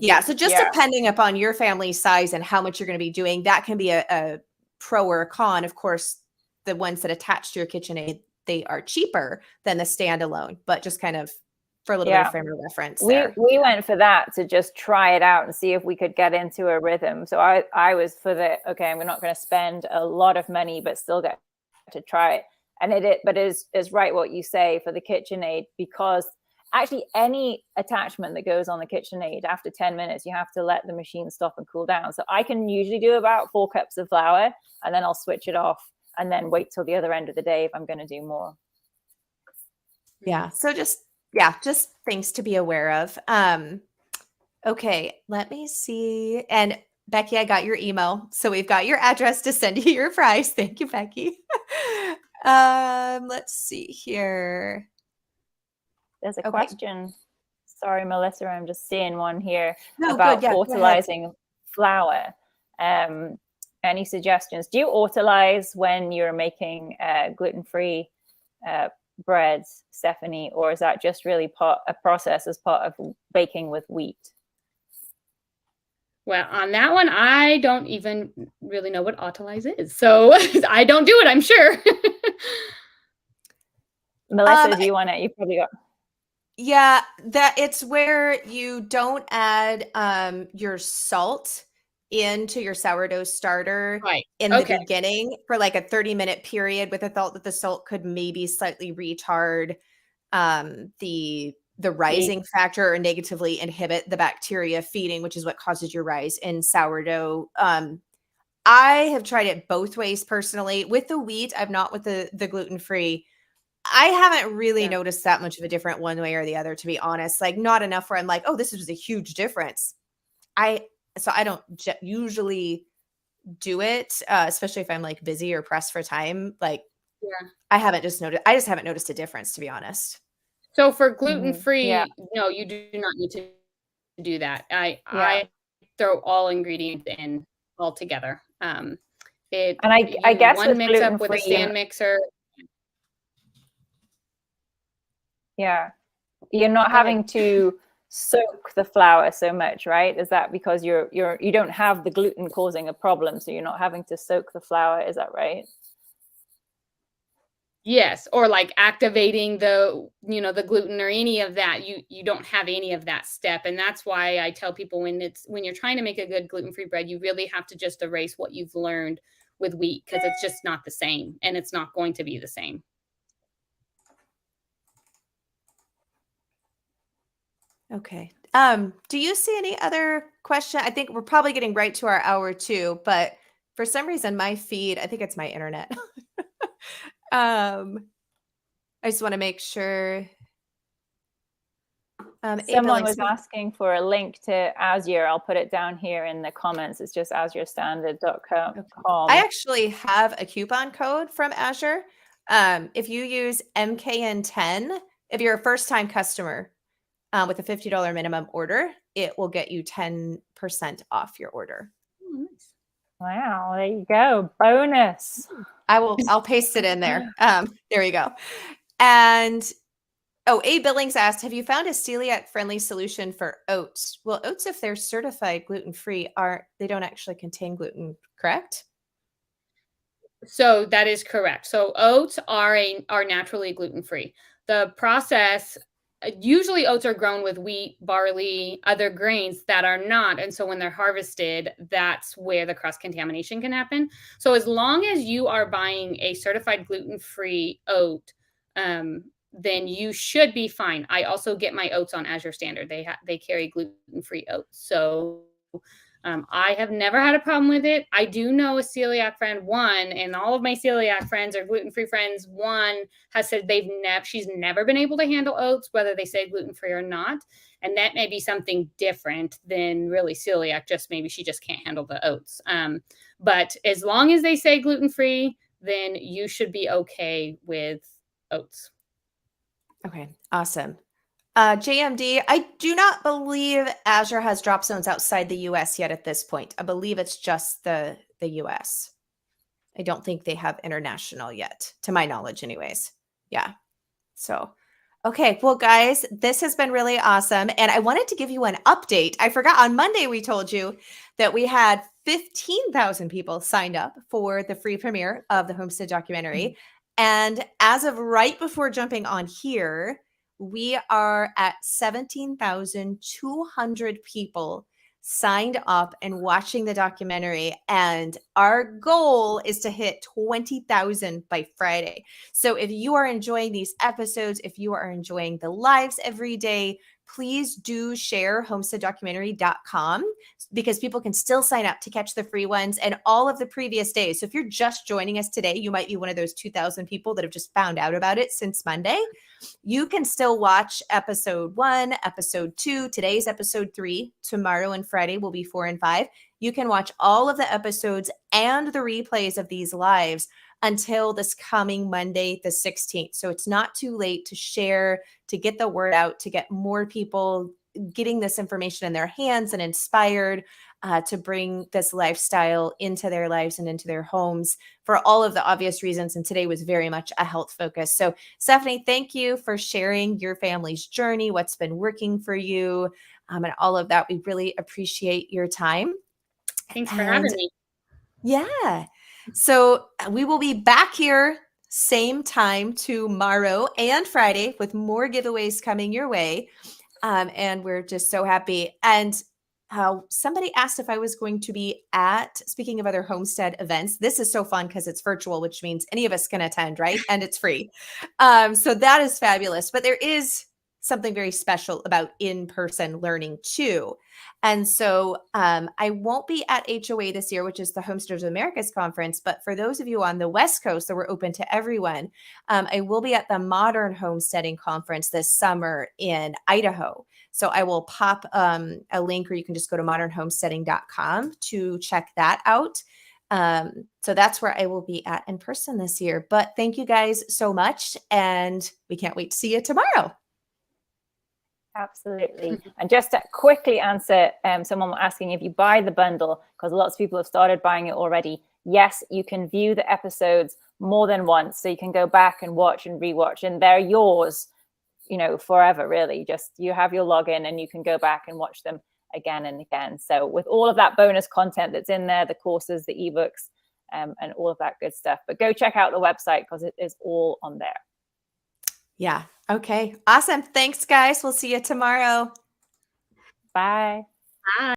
Yeah. So just depending upon your family size and how much you're going to be doing, that can be a pro or a con. Of course, the ones that attach to your KitchenAid, they are cheaper than the standalone, but just kind of for a little bit of frame of reference. We went for that to just try it out and see if we could get into a rhythm. So I was for the, okay, I'm not going to spend a lot of money, but still get to try it. And but is right what you say for the KitchenAid, because actually any attachment that goes on the KitchenAid, after 10 minutes, you have to let the machine stop and cool down. So I can usually do about 4 cups of flour and then I'll switch it off and then wait till the other end of the day if I'm going to do more. Yeah. So just things to be aware of. Okay, let me see. And Becky, I got your email. So we've got your address to send you your fries. Thank you, Becky. Let's see here. There's a question. Sorry, Melissa, I'm just seeing one here No, about autolyzing flour. Any suggestions? Do you autolyze when you're making gluten-free breads, Stephanie, or is that just really a process as part of baking with wheat? Well, on that one, I don't even really know what autolyze is. So I don't do it, I'm sure. Melissa, do you want it? You probably got. Yeah, that it's where you don't add your salt into your sourdough starter in the beginning for like a 30-minute period, with a thought that the salt could maybe slightly retard the rising factor or negatively inhibit the bacteria feeding, which is what causes your rise in sourdough. I have tried it both ways personally. With the wheat, I've not with the gluten-free. I haven't really noticed that much of a different one way or the other, to be honest. Like not enough where I'm like, oh, this was a huge difference. So I don't usually do it, especially if I'm like busy or pressed for time. Like I just haven't noticed a difference, to be honest. So for gluten-free, no, you do not need to do that. I throw all ingredients in all together. I guess one mix up with a stand mixer. Yeah. You're not having to soak the flour so much, right? Is that because you don't have the gluten causing a problem, so you're not having to soak the flour? Is that right? Yes, or like activating the gluten or any of that. You don't have any of that step, and that's why I tell people when you're trying to make a good gluten-free bread, you really have to just erase what you've learned with wheat, because it's just not the same, and it's not going to be the same. Okay. Do you see any other question? I think we're probably getting right to our hour 2, but for some reason my feed, I think it's my internet. I just want to make sure. Someone was asking for a link to Azure. I'll put it down here in the comments. It's just azurestandard.com. I actually have a coupon code from Azure. If you use MKN10, if you're a first-time customer with a $50 minimum order, it will get you 10% off your order. Oh, nice. Wow, there you go. Bonus. I'll paste it in there. There you go. And A. Billings asked, have you found a celiac-friendly solution for oats? Well, oats, if they're certified gluten-free, they don't actually contain gluten, correct? So that is correct. So oats are naturally gluten-free. The process, usually oats are grown with wheat, barley, other grains that are not. And so when they're harvested, that's where the cross-contamination can happen. So as long as you are buying a certified gluten-free oat, then you should be fine. I also get my oats on Azure Standard. They carry gluten-free oats. So I have never had a problem with it. I do know a celiac friend, one, and all of my celiac friends or gluten-free friends, one has said she's never been able to handle oats, whether they say gluten-free or not. And that may be something different than really celiac, just maybe she just can't handle the oats. But as long as they say gluten-free, then you should be okay with oats. Okay, awesome. JMD, I do not believe Azure has drop zones outside the US yet at this point. I believe it's just the US. I don't think they have international yet, to my knowledge anyways. Yeah. So, okay. Well, guys, this has been really awesome. And I wanted to give you an update. I forgot on Monday, we told you that we had 15,000 people signed up for the free premiere of the Homestead documentary. And as of right before jumping on here, we are at 17,200 people signed up and watching the documentary. And our goal is to hit 20,000 by Friday. So if you are enjoying these episodes, if you are enjoying the lives every day, please do share homesteaddocumentary.com because people can still sign up to catch the free ones and all of the previous days. So if you're just joining us today, you might be one of those 2,000 people that have just found out about it since Monday. You can still watch episode 1, episode 2, today's episode 3, tomorrow and Friday will be 4 and 5. You can watch all of the episodes and the replays of these lives until this coming Monday, the 16th. So it's not too late to share, to get the word out, to get more people getting this information in their hands and inspired to bring this lifestyle into their lives and into their homes for all of the obvious reasons. And today was very much a health focus. So Stephanie, thank you for sharing your family's journey, what's been working for you, and all of that. We really appreciate your time. Thanks for having me. Yeah. So we will be back here same time tomorrow and Friday with more giveaways coming your way. And we're just so happy. And somebody asked if I was going to be speaking of other homestead events, this is so fun because it's virtual, which means any of us can attend, right? And it's free. So that is fabulous. But there is something very special about in-person learning too. And so I won't be at HOA this year, which is the Homesteaders of America's conference. But for those of you on the West Coast, so we're open to everyone, I will be at the Modern Homesteading Conference this summer in Idaho. So I will pop a link, or you can just go to modernhomesteading.com to check that out. So that's where I will be at in person this year. But thank you guys so much. And we can't wait to see you tomorrow. Absolutely. And just to quickly answer someone asking if you buy the bundle, because lots of people have started buying it already. Yes, you can view the episodes more than once. So you can go back and watch and rewatch, and they're yours, forever, really. Just you have your login and you can go back and watch them again and again. So with all of that bonus content that's in there, the courses, the ebooks, and all of that good stuff. But go check out the website because it is all on there. Yeah. Okay. Awesome. Thanks, guys. We'll see you tomorrow. Bye. Bye.